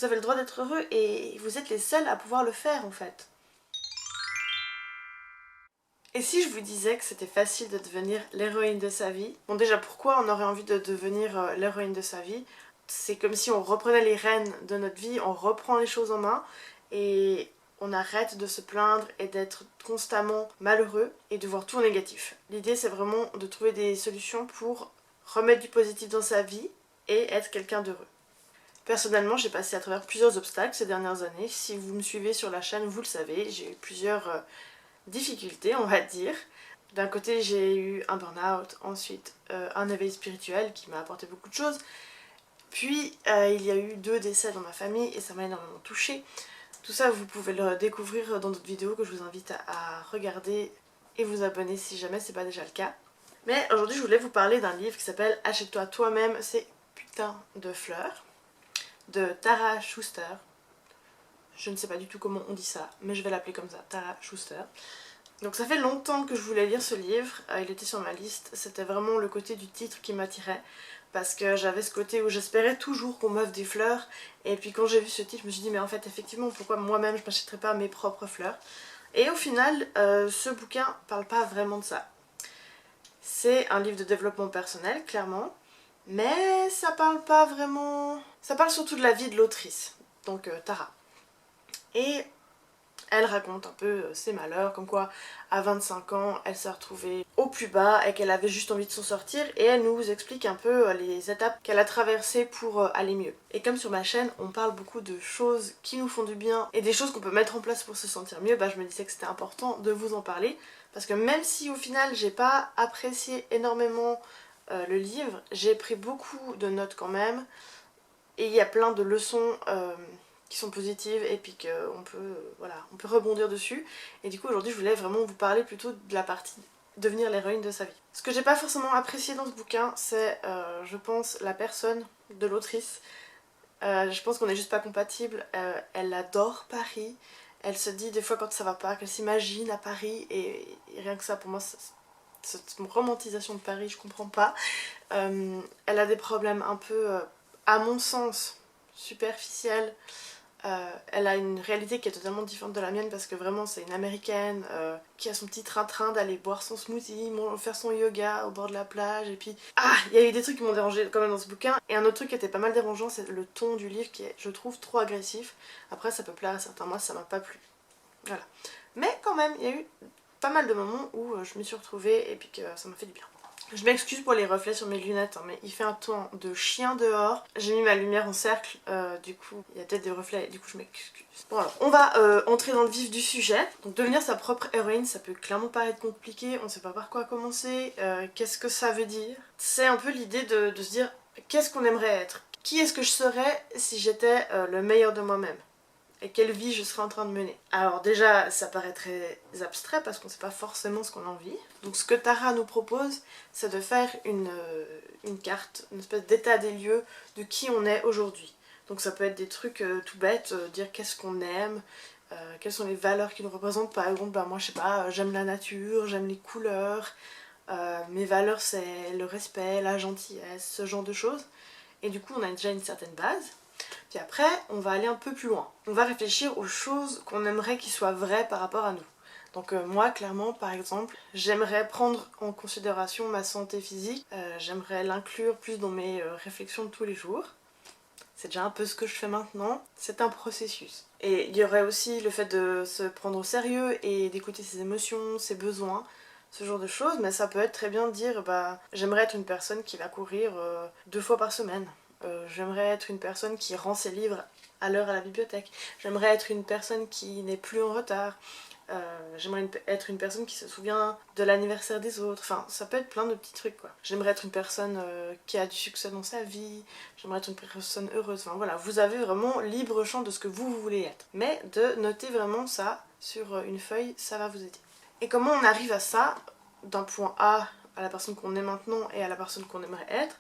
Vous avez le droit d'être heureux et vous êtes les seuls à pouvoir le faire en fait. Et si je vous disais que c'était facile de devenir l'héroïne de sa vie? Bon déjà pourquoi on aurait envie de devenir l'héroïne de sa vie? C'est comme si on reprenait les rênes de notre vie, on reprend les choses en main et on arrête de se plaindre et d'être constamment malheureux et de voir tout en négatif. L'idée c'est vraiment de trouver des solutions pour remettre du positif dans sa vie et être quelqu'un d'heureux. Personnellement, j'ai passé à travers plusieurs obstacles ces dernières années. Si vous me suivez sur la chaîne, vous le savez, j'ai eu plusieurs difficultés, on va dire. D'un côté, j'ai eu un burn-out, ensuite un éveil spirituel qui m'a apporté beaucoup de choses. Puis, il y a eu 2 décès dans ma famille et ça m'a énormément touchée. Tout ça, vous pouvez le découvrir dans d'autres vidéos que je vous invite à regarder et vous abonner si jamais c'est pas déjà le cas. Mais aujourd'hui, je voulais vous parler d'un livre qui s'appelle Achète-toi toi-même ces putains de fleurs de Tara Schuster. Je ne sais pas du tout comment on dit ça, mais je vais l'appeler comme ça, Tara Schuster. Donc ça fait longtemps que je voulais lire ce livre, il était sur ma liste, c'était vraiment le côté du titre qui m'attirait, parce que j'avais ce côté où j'espérais toujours qu'on m'offre des fleurs, et puis quand j'ai vu ce titre, je me suis dit mais en fait effectivement pourquoi moi-même je m'achèterais pas mes propres fleurs. Et au final, ce bouquin parle pas vraiment de ça. C'est un livre de développement personnel, clairement, mais ça parle pas vraiment... Ça parle surtout de la vie de l'autrice, donc Tara. Et elle raconte un peu ses malheurs, comme quoi à 25 ans elle s'est retrouvée au plus bas et qu'elle avait juste envie de s'en sortir, et elle nous explique un peu les étapes qu'elle a traversées pour aller mieux. Et comme sur ma chaîne on parle beaucoup de choses qui nous font du bien et des choses qu'on peut mettre en place pour se sentir mieux, bah je me disais que c'était important de vous en parler, parce que même si au final j'ai pas apprécié énormément le livre, j'ai pris beaucoup de notes quand même, et il y a plein de leçons qui sont positives et puis qu'on peut, voilà, on peut rebondir dessus. Et du coup aujourd'hui je voulais vraiment vous parler plutôt de la partie devenir l'héroïne de sa vie. Ce que j'ai pas forcément apprécié dans ce bouquin, c'est je pense la personne de l'autrice. Je pense qu'on est juste pas compatibles. Elle adore Paris, elle se dit des fois quand ça va pas qu'elle s'imagine à Paris, et rien que ça pour moi cette romantisation de Paris je comprends pas. Elle a des problèmes un peu à mon sens superficiels. Elle a une réalité qui est totalement différente de la mienne, parce que vraiment c'est une américaine qui a son petit train-train d'aller boire son smoothie, faire son yoga au bord de la plage, et puis... Ah, il y a eu des trucs qui m'ont dérangé quand même dans ce bouquin, et un autre truc qui était pas mal dérangeant, c'est le ton du livre qui est, je trouve, trop agressif. Après ça peut plaire à certains, moi ça m'a pas plu. Voilà. Mais quand même, il y a eu pas mal de moments où je me suis retrouvée et puis que ça m'a fait du bien. Je m'excuse pour les reflets sur mes lunettes, hein, mais il fait un temps de chien dehors. J'ai mis ma lumière en cercle, du coup il y a peut-être des reflets, du coup je m'excuse. Bon alors, on va entrer dans le vif du sujet. Donc devenir sa propre héroïne, ça peut clairement paraître compliqué, on sait pas par quoi commencer, qu'est-ce que ça veut dire. C'est un peu l'idée de se dire qu'est-ce qu'on aimerait être. Qui est-ce que je serais si j'étais le meilleur de moi-même? Et quelle vie je serais en train de mener. Alors déjà, ça paraît très abstrait parce qu'on ne sait pas forcément ce qu'on a envie. Donc ce que Tara nous propose, c'est de faire une carte, une espèce d'état des lieux de qui on est aujourd'hui. Donc ça peut être des trucs tout bêtes, dire qu'est-ce qu'on aime, quelles sont les valeurs qui nous représentent. Par exemple, bah, moi je sais pas, j'aime la nature, j'aime les couleurs, mes valeurs c'est le respect, la gentillesse, ce genre de choses. Et du coup on a déjà une certaine base. Puis après, on va aller un peu plus loin. On va réfléchir aux choses qu'on aimerait qu'ils soient vraies par rapport à nous. Donc moi, clairement, par exemple, j'aimerais prendre en considération ma santé physique. J'aimerais l'inclure plus dans mes réflexions de tous les jours. C'est déjà un peu ce que je fais maintenant. C'est un processus. Et il y aurait aussi le fait de se prendre au sérieux et d'écouter ses émotions, ses besoins, ce genre de choses. Mais ça peut être très bien de dire, bah, j'aimerais être une personne qui va courir 2 fois par semaine. J'aimerais être une personne qui rend ses livres à l'heure à la bibliothèque. J'aimerais être une personne qui n'est plus en retard. J'aimerais être une personne qui se souvient de l'anniversaire des autres. Enfin, ça peut être plein de petits trucs quoi. J'aimerais être une personne qui a du succès dans sa vie. J'aimerais être une personne heureuse. Enfin voilà, vous avez vraiment libre champ de ce que vous voulez être. Mais de noter vraiment ça sur une feuille, ça va vous aider. Et comment on arrive à ça, d'un point A à la personne qu'on est maintenant et à la personne qu'on aimerait être?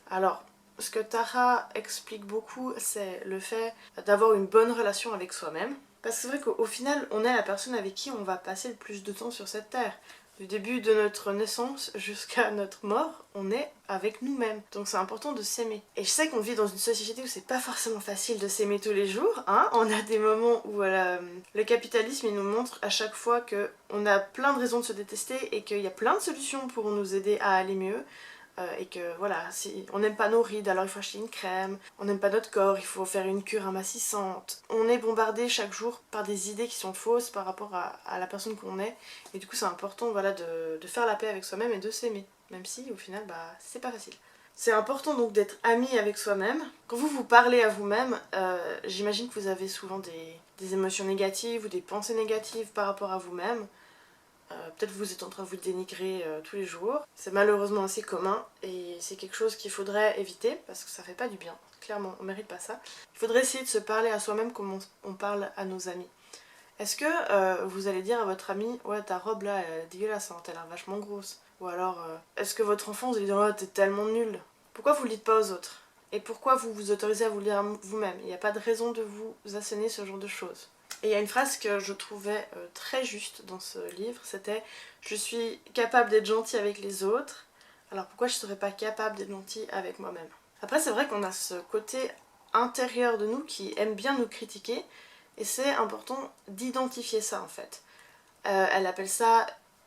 Alors, ce que Tara explique beaucoup, c'est le fait d'avoir une bonne relation avec soi-même. Parce que c'est vrai qu'au final, on est la personne avec qui on va passer le plus de temps sur cette terre. Du début de notre naissance jusqu'à notre mort, on est avec nous-mêmes. Donc c'est important de s'aimer. Et je sais qu'on vit dans une société où c'est pas forcément facile de s'aimer tous les jours, hein. On a des moments où le capitalisme il nous montre à chaque fois qu'on a plein de raisons de se détester et qu'il y a plein de solutions pour nous aider à aller mieux. Et que voilà, si on n'aime pas nos rides, alors il faut acheter une crème, on n'aime pas notre corps, il faut faire une cure amincissante. On est bombardé chaque jour par des idées qui sont fausses par rapport à la personne qu'on est, et du coup c'est important voilà, de faire la paix avec soi-même et de s'aimer, même si au final bah, c'est pas facile. C'est important donc d'être ami avec soi-même. Quand vous parlez à vous-même, j'imagine que vous avez souvent des émotions négatives ou des pensées négatives par rapport à vous-même. Peut-être que vous êtes en train de vous dénigrer tous les jours. C'est malheureusement assez commun et c'est quelque chose qu'il faudrait éviter parce que ça fait pas du bien. Clairement, on mérite pas ça. Il faudrait essayer de se parler à soi-même comme on parle à nos amis. Est-ce que vous allez dire à votre ami ouais ta robe là elle est dégueulasse, hein, t'as l'air vachement grosse. Ou alors est-ce que votre enfant vous allez dire oh t'es tellement nul. Pourquoi vous le dites pas aux autres? Et pourquoi vous vous autorisez à vous le dire à vous-même? Il n'y a pas de raison de vous asséner ce genre de choses. Et il y a une phrase que je trouvais très juste dans ce livre, c'était « Je suis capable d'être gentil avec les autres, alors pourquoi je ne serais pas capable d'être gentil avec moi-même » Après c'est vrai qu'on a ce côté intérieur de nous qui aime bien nous critiquer, et c'est important d'identifier ça en fait. Elle appelle ça,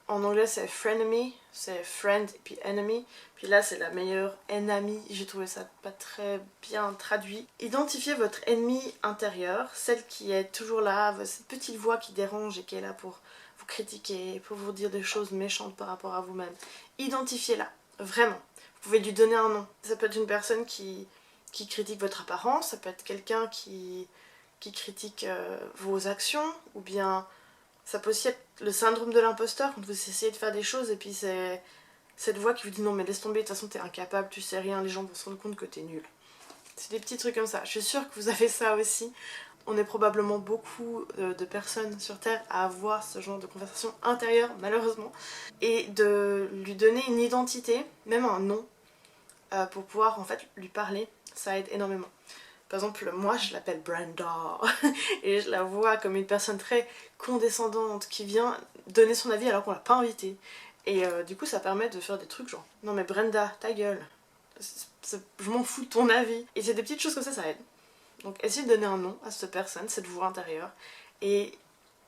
en anglais c'est frenemy, c'est friend et puis enemy, puis là c'est la meilleure ennemie, j'ai trouvé ça pas très bien traduit. Identifiez votre ennemi intérieur, celle qui est toujours là, cette petite voix qui dérange et qui est là pour vous critiquer, pour vous dire des choses méchantes par rapport à vous-même. Identifiez-la, vraiment. Vous pouvez lui donner un nom. Ça peut être une personne qui critique votre apparence, ça peut être quelqu'un qui critique vos actions, ou bien ça peut aussi être le syndrome de l'imposteur, quand vous essayez de faire des choses et puis c'est cette voix qui vous dit non mais laisse tomber, de toute façon t'es incapable, tu sais rien, les gens vont se rendre compte que t'es nul. C'est des petits trucs comme ça. Je suis sûre que vous avez ça aussi. On est probablement beaucoup de personnes sur Terre à avoir ce genre de conversation intérieure, malheureusement. Et de lui donner une identité, même un nom, pour pouvoir en fait lui parler, ça aide énormément. Par exemple, moi je l'appelle Brenda et je la vois comme une personne très condescendante qui vient donner son avis alors qu'on l'a pas invitée. Et du coup, ça permet de faire des trucs genre non, mais Brenda, ta gueule, je m'en fous de ton avis. Et c'est des petites choses comme ça aide. Donc, essayez de donner un nom à cette personne, cette voix intérieure, et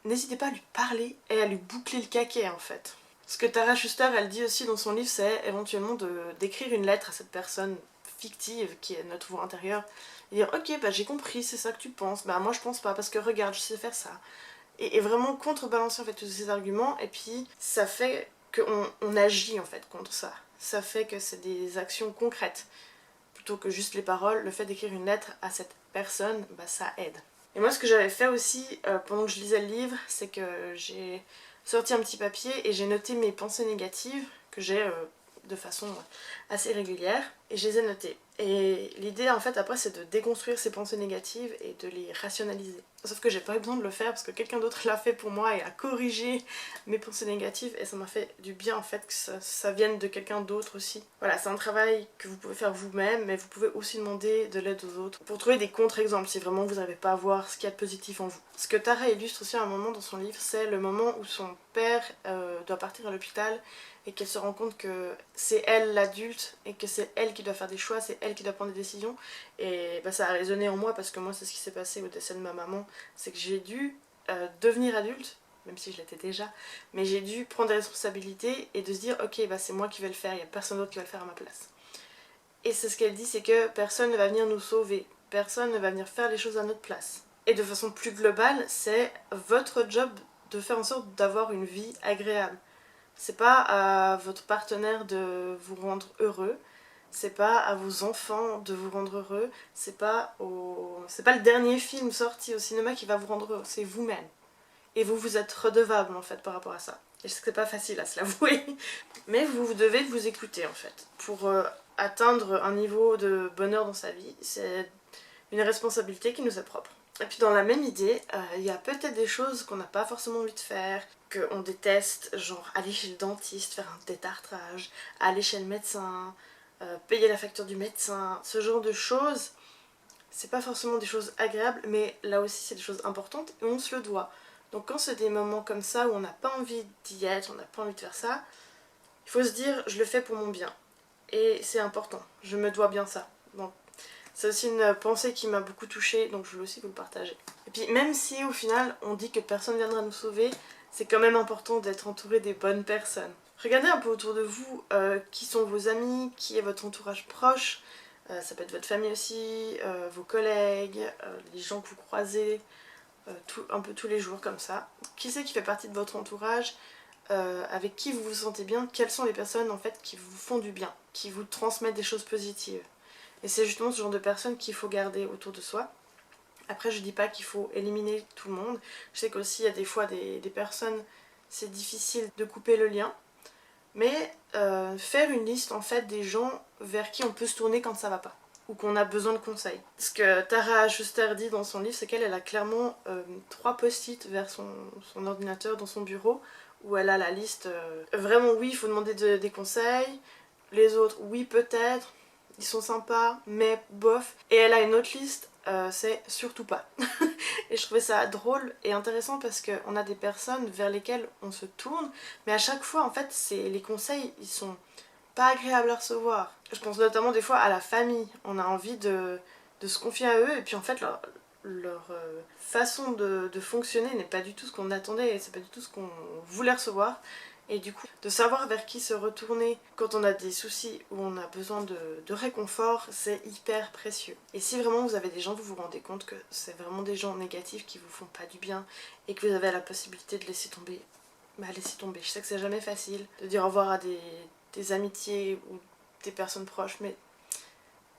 n'hésitez pas à lui parler et à lui boucler le caquet en fait. Ce que Tara Schuster, elle dit aussi dans son livre, c'est éventuellement d'écrire une lettre à cette personne fictive qui est notre voix intérieure et dire ok bah j'ai compris c'est ça que tu penses, bah moi je pense pas parce que regarde je sais faire ça, et vraiment contrebalancer en fait tous ces arguments, et puis ça fait qu'on agit en fait contre ça, ça fait que c'est des actions concrètes plutôt que juste les paroles. Le fait d'écrire une lettre à cette personne, bah ça aide. Et moi ce que j'avais fait aussi pendant que je lisais le livre, c'est que j'ai sorti un petit papier et j'ai noté mes pensées négatives que j'ai de façon assez régulière, et je les ai notées. Et l'idée en fait après c'est de déconstruire ces pensées négatives et de les rationaliser. Sauf que j'ai pas eu besoin de le faire parce que quelqu'un d'autre l'a fait pour moi et a corrigé mes pensées négatives, et ça m'a fait du bien en fait que ça vienne de quelqu'un d'autre aussi. Voilà, c'est un travail que vous pouvez faire vous-même, mais vous pouvez aussi demander de l'aide aux autres pour trouver des contre-exemples si vraiment vous n'arrivez pas à voir ce qu'il y a de positif en vous. Ce que Tara illustre aussi à un moment dans son livre, c'est le moment où son père doit partir à l'hôpital et qu'elle se rend compte que c'est elle l'adulte et que c'est elle qui doit faire des choix, c'est elle qui doit prendre des décisions. Et bah, ça a résonné en moi parce que moi c'est ce qui s'est passé au décès de ma maman, c'est que j'ai dû devenir adulte, même si je l'étais déjà, mais j'ai dû prendre des responsabilités et de se dire ok bah c'est moi qui vais le faire, il n'y a personne d'autre qui va le faire à ma place. Et c'est ce qu'elle dit, c'est que personne ne va venir nous sauver, personne ne va venir faire les choses à notre place. Et de façon plus globale, c'est votre job de faire en sorte d'avoir une vie agréable. C'est pas à votre partenaire de vous rendre heureux, c'est pas à vos enfants de vous rendre heureux, c'est pas le dernier film sorti au cinéma qui va vous rendre heureux, c'est vous-même. Et vous vous êtes redevable en fait par rapport à ça. Et je sais que c'est pas facile à se l'avouer, mais vous devez vous écouter en fait. Pour atteindre un niveau de bonheur dans sa vie, c'est une responsabilité qui nous est propre. Et puis dans la même idée, il y a peut-être des choses qu'on n'a pas forcément envie de faire, qu'on déteste, genre aller chez le dentiste, faire un détartrage, aller chez le médecin, payer la facture du médecin, ce genre de choses. C'est pas forcément des choses agréables, mais là aussi c'est des choses importantes et on se le doit. Donc quand c'est des moments comme ça où on n'a pas envie d'y être, on n'a pas envie de faire ça, il faut se dire je le fais pour mon bien. Et c'est important, je me dois bien ça. Donc c'est aussi une pensée qui m'a beaucoup touchée, donc je voulais aussi vous le partager. Et puis même si au final on dit que personne viendra nous sauver, c'est quand même important d'être entouré des bonnes personnes. Regardez un peu autour de vous qui sont vos amis, qui est votre entourage proche, ça peut être votre famille aussi, vos collègues, les gens que vous croisez, un peu tous les jours comme ça. Qui c'est qui fait partie de votre entourage, avec qui vous vous sentez bien, quelles sont les personnes en fait qui vous font du bien, qui vous transmettent des choses positives. Et c'est justement ce genre de personnes qu'il faut garder autour de soi. Après, je dis pas qu'il faut éliminer tout le monde. Je sais qu'aussi, il y a des fois des personnes, c'est difficile de couper le lien. Mais faire une liste en fait des gens vers qui on peut se tourner quand ça va pas. Ou qu'on a besoin de conseils. Ce que Tara Schuster dit dans son livre, c'est qu'elle a clairement 3 post-it vers son ordinateur dans son bureau, où elle a la liste vraiment oui, il faut demander des conseils. Les autres, oui, peut-être. Ils sont sympas, mais bof. Et elle a une autre liste, c'est surtout pas. Et je trouvais ça drôle et intéressant parce qu'on a des personnes vers lesquelles on se tourne, mais à chaque fois, en fait, les conseils, ils sont pas agréables à recevoir. Je pense notamment des fois à la famille. On a envie de se confier à eux, et puis en fait, leur façon de fonctionner n'est pas du tout ce qu'on attendait, et c'est pas du tout ce qu'on voulait recevoir. Et du coup, de savoir vers qui se retourner quand on a des soucis ou on a besoin de réconfort, c'est hyper précieux. Et si vraiment vous avez des gens, vous vous rendez compte que c'est vraiment des gens négatifs qui vous font pas du bien et que vous avez la possibilité de laisser tomber, bah laissez tomber. Je sais que c'est jamais facile de dire au revoir à des amitiés ou des personnes proches, mais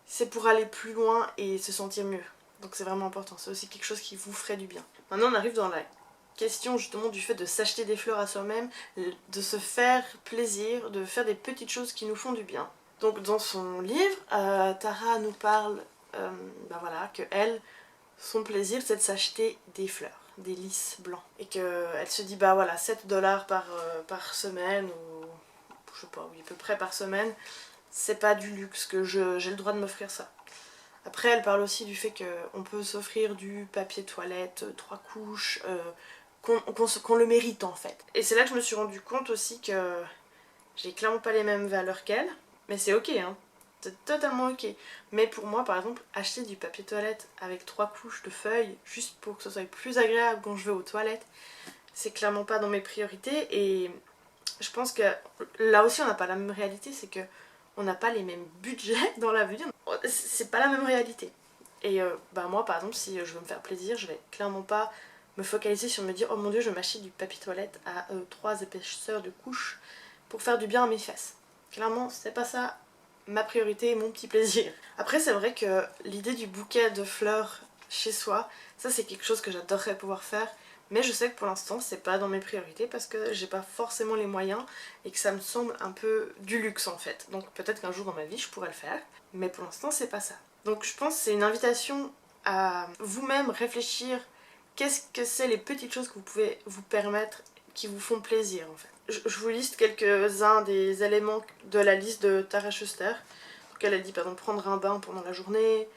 c'est pour aller plus loin et se sentir mieux. Donc c'est vraiment important, c'est aussi quelque chose qui vous ferait du bien. Maintenant on arrive dans la question justement du fait de s'acheter des fleurs à soi-même, de se faire plaisir, de faire des petites choses qui nous font du bien. Donc dans son livre, Tara nous parle voilà, que elle, son plaisir c'est de s'acheter des fleurs, des lys blancs. Et qu'elle se dit bah voilà, 7$ par semaine, ou je sais pas, oui à peu près par semaine, c'est pas du luxe, que j'ai le droit de m'offrir ça. Après elle parle aussi du fait qu'on peut s'offrir du papier toilette, 3 couches, qu'on le mérite en fait. Et c'est là que je me suis rendu compte aussi que j'ai clairement pas les mêmes valeurs qu'elle, mais c'est ok, hein. C'est totalement ok. Mais pour moi, par exemple, acheter du papier toilette avec 3 couches de feuilles, juste pour que ce soit plus agréable quand je vais aux toilettes, c'est clairement pas dans mes priorités. Et je pense que là aussi, on n'a pas la même réalité, c'est que on n'a pas les mêmes budgets dans la vie. C'est pas la même réalité. Et moi, par exemple, si je veux me faire plaisir, je vais clairement pas me focaliser sur me dire oh mon dieu, je m'achète du papier toilette à 3 épaisseurs de couches pour faire du bien à mes fesses. Clairement, c'est pas ça ma priorité et mon petit plaisir. Après, c'est vrai que l'idée du bouquet de fleurs chez soi, ça c'est quelque chose que j'adorerais pouvoir faire, mais je sais que pour l'instant c'est pas dans mes priorités parce que j'ai pas forcément les moyens et que ça me semble un peu du luxe en fait. Donc peut-être qu'un jour dans ma vie je pourrais le faire, mais pour l'instant c'est pas ça. Donc je pense que c'est une invitation à vous-même réfléchir qu'est-ce que c'est les petites choses que vous pouvez vous permettre qui vous font plaisir en fait. Je vous liste quelques-uns des éléments de la liste de Tara Schuster. Donc elle a dit par exemple prendre un bain pendant la journée,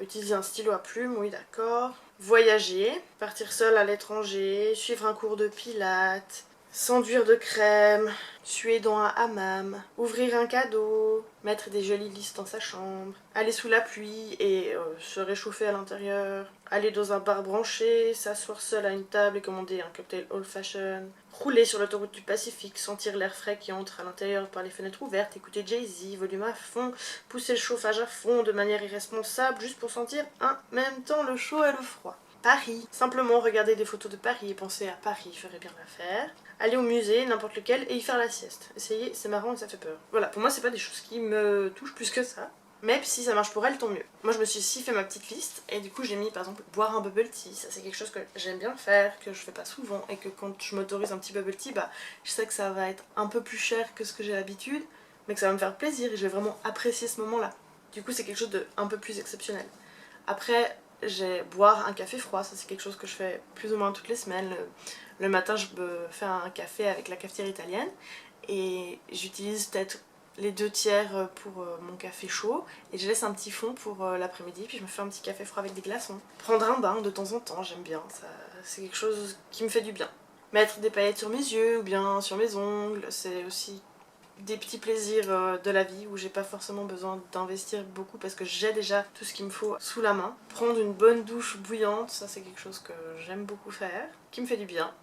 utiliser un stylo à plume, oui d'accord. Voyager, partir seul à l'étranger, suivre un cours de pilates, s'enduire de crème, suer dans un hammam, ouvrir un cadeau, mettre des jolies listes dans sa chambre, aller sous la pluie et se réchauffer à l'intérieur, aller dans un bar branché, s'asseoir seul à une table et commander un cocktail old fashion, rouler sur l'autoroute du Pacifique, sentir l'air frais qui entre à l'intérieur par les fenêtres ouvertes, écouter Jay-Z, volume à fond, pousser le chauffage à fond de manière irresponsable juste pour sentir en même temps le chaud et le froid. Paris. Simplement regarder des photos de Paris et penser à Paris ferait bien l'affaire. Aller au musée, n'importe lequel, et y faire la sieste. Essayez, c'est marrant et ça fait peur. Voilà, pour moi c'est pas des choses qui me touchent plus que ça. Mais si ça marche pour elle, tant mieux. Moi je me suis aussi fait ma petite liste et du coup j'ai mis par exemple boire un bubble tea. Ça c'est quelque chose que j'aime bien faire, que je fais pas souvent et que quand je m'autorise un petit bubble tea, bah je sais que ça va être un peu plus cher que ce que j'ai l'habitude, mais que ça va me faire plaisir et je vais vraiment apprécier ce moment-là. Du coup c'est quelque chose de un peu plus exceptionnel. Après j'ai boire un café froid, ça c'est quelque chose que je fais plus ou moins toutes les semaines. Le matin je me fais un café avec la cafetière italienne et j'utilise peut-être les 2/3 pour mon café chaud et je laisse un petit fond pour l'après-midi, puis je me fais un petit café froid avec des glaçons. Prendre un bain de temps en temps, j'aime bien, c'est quelque chose qui me fait du bien. Mettre des paillettes sur mes yeux ou bien sur mes ongles, c'est aussi des petits plaisirs de la vie où j'ai pas forcément besoin d'investir beaucoup parce que j'ai déjà tout ce qu'il me faut sous la main. Prendre une bonne douche bouillante, ça c'est quelque chose que j'aime beaucoup faire, qui me fait du bien.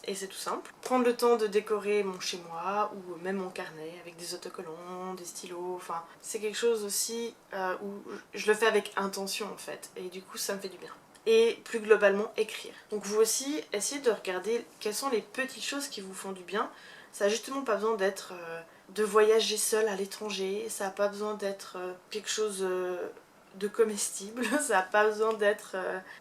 Et c'est tout simple. Prendre le temps de décorer mon chez-moi ou même mon carnet avec des autocollants, des stylos, enfin c'est quelque chose aussi où je le fais avec intention en fait et du coup ça me fait du bien. Et plus globalement écrire. Donc vous aussi essayez de regarder quelles sont les petites choses qui vous font du bien. Ça n'a justement pas besoin d'être de voyager seul à l'étranger, ça n'a pas besoin d'être quelque chose de comestible, ça n'a pas besoin d'être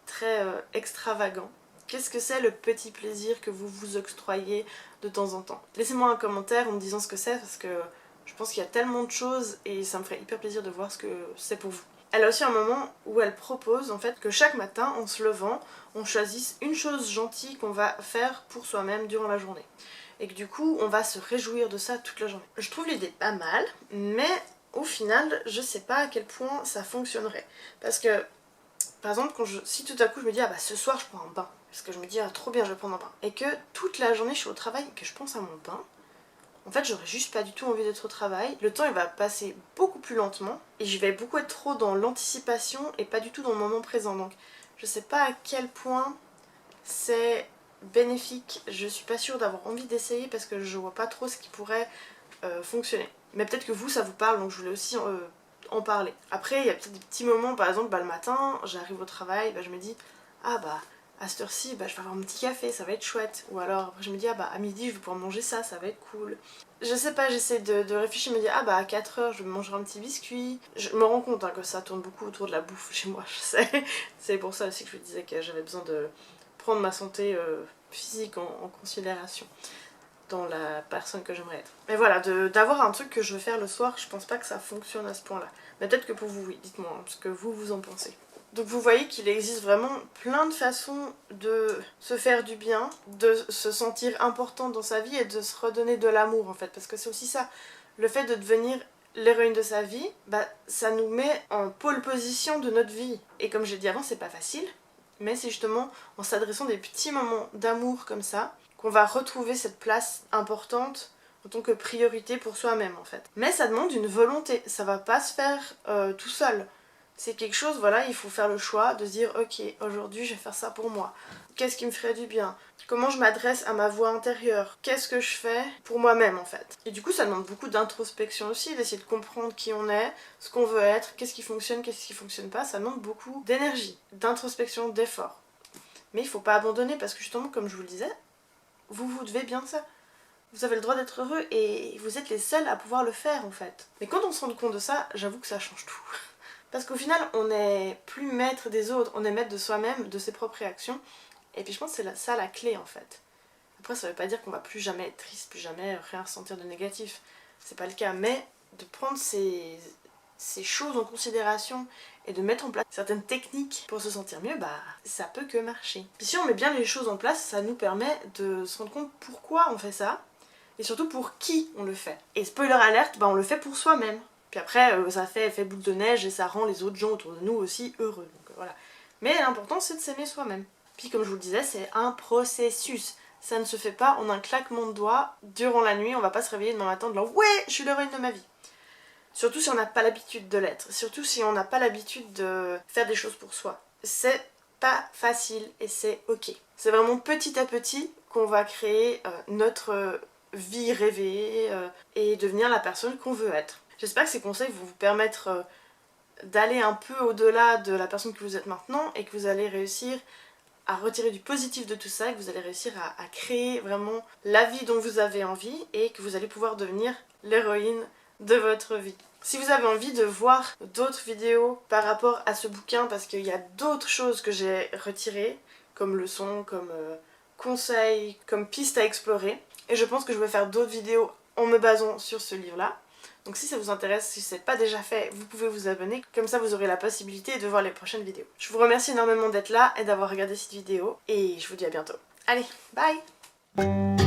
très extravagant. Qu'est-ce que c'est le petit plaisir que vous vous octroyez de temps en temps? Laissez-moi un commentaire en me disant ce que c'est parce que je pense qu'il y a tellement de choses et ça me ferait hyper plaisir de voir ce que c'est pour vous. Elle a aussi un moment où elle propose en fait que chaque matin en se levant, on choisisse une chose gentille qu'on va faire pour soi-même durant la journée. Et que du coup on va se réjouir de ça toute la journée. Je trouve l'idée pas mal, mais au final je sais pas à quel point ça fonctionnerait. Parce que par exemple si tout à coup je me dis ah bah ce soir je prends un bain, parce que je me dis ah trop bien je vais prendre un bain, et que toute la journée je suis au travail et que je pense à mon bain, en fait j'aurais juste pas du tout envie d'être au travail, le temps il va passer beaucoup plus lentement et je vais beaucoup être trop dans l'anticipation et pas du tout dans le moment présent. Donc je sais pas à quel point c'est bénéfique, je suis pas sûre d'avoir envie d'essayer parce que je vois pas trop ce qui pourrait fonctionner. Mais peut-être que vous ça vous parle donc je voulais aussi en parler. Après il y a peut-être des petits moments, par exemple le matin j'arrive au travail, je me dis ah bah à cette heure-ci je vais avoir mon petit café, ça va être chouette. Ou alors après je me dis ah bah à midi je vais pouvoir manger ça, ça va être cool. Je sais pas, j'essaie de réfléchir, me dire ah bah à 4h je vais manger un petit biscuit. Je me rends compte que ça tourne beaucoup autour de la bouffe chez moi, je sais. C'est pour ça aussi que je vous disais que j'avais besoin de prendre ma santé physique en considération dans la personne que j'aimerais être. Mais voilà, d'avoir un truc que je veux faire le soir, je pense pas que ça fonctionne à ce point là. Mais peut-être que pour vous oui, dites-moi ce que vous en pensez. Donc vous voyez qu'il existe vraiment plein de façons de se faire du bien, de se sentir important dans sa vie et de se redonner de l'amour en fait. Parce que c'est aussi ça, le fait de devenir l'héroïne de sa vie, ça nous met en pole position de notre vie. Et comme j'ai dit avant, c'est pas facile, mais c'est justement en s'adressant des petits moments d'amour comme ça qu'on va retrouver cette place importante en tant que priorité pour soi-même en fait. Mais ça demande une volonté, ça va pas se faire tout seul. C'est quelque chose, voilà, il faut faire le choix de se dire ok, aujourd'hui je vais faire ça pour moi. Qu'est-ce qui me ferait du bien? Comment je m'adresse à ma voix intérieure? Qu'est-ce que je fais pour moi-même en fait? Et du coup ça demande beaucoup d'introspection aussi, d'essayer de comprendre qui on est, ce qu'on veut être, qu'est-ce qui fonctionne pas, ça demande beaucoup d'énergie, d'introspection, d'effort. Mais il faut pas abandonner parce que justement comme je vous le disais, vous devez bien ça. Vous avez le droit d'être heureux et vous êtes les seuls à pouvoir le faire en fait. Mais quand on se rend compte de ça, j'avoue que ça change tout. Parce qu'au final, on n'est plus maître des autres, on est maître de soi-même, de ses propres réactions. Et puis je pense que c'est ça la clé en fait. Après ça veut pas dire qu'on va plus jamais être triste, plus jamais rien ressentir de négatif. C'est pas le cas, mais de prendre ces choses en considération et de mettre en place certaines techniques pour se sentir mieux, ça peut que marcher. Puis si on met bien les choses en place, ça nous permet de se rendre compte pourquoi on fait ça et surtout pour qui on le fait. Et spoiler alerte, on le fait pour soi-même. Puis après, ça fait effet boule de neige et ça rend les autres gens autour de nous aussi heureux. Donc voilà. Mais l'important c'est de s'aimer soi-même. Puis comme je vous le disais, c'est un processus. Ça ne se fait pas en un claquement de doigts durant la nuit, on va pas se réveiller demain matin en disant ouais, je suis l'héroïne de ma vie. Surtout si on n'a pas l'habitude de l'être. Surtout si on n'a pas l'habitude de faire des choses pour soi. C'est pas facile et c'est ok. C'est vraiment petit à petit qu'on va créer notre vie rêvée et devenir la personne qu'on veut être. J'espère que ces conseils vont vous permettre d'aller un peu au-delà de la personne que vous êtes maintenant et que vous allez réussir à retirer du positif de tout ça et que vous allez réussir à créer vraiment la vie dont vous avez envie et que vous allez pouvoir devenir l'héroïne de votre vie. Si vous avez envie de voir d'autres vidéos par rapport à ce bouquin, parce qu'il y a d'autres choses que j'ai retirées, comme leçons, comme conseils, comme pistes à explorer, et je pense que je vais faire d'autres vidéos en me basant sur ce livre-là. Donc si ça vous intéresse, si ce n'est pas déjà fait, vous pouvez vous abonner, comme ça vous aurez la possibilité de voir les prochaines vidéos. Je vous remercie énormément d'être là et d'avoir regardé cette vidéo, et je vous dis à bientôt. Allez, bye!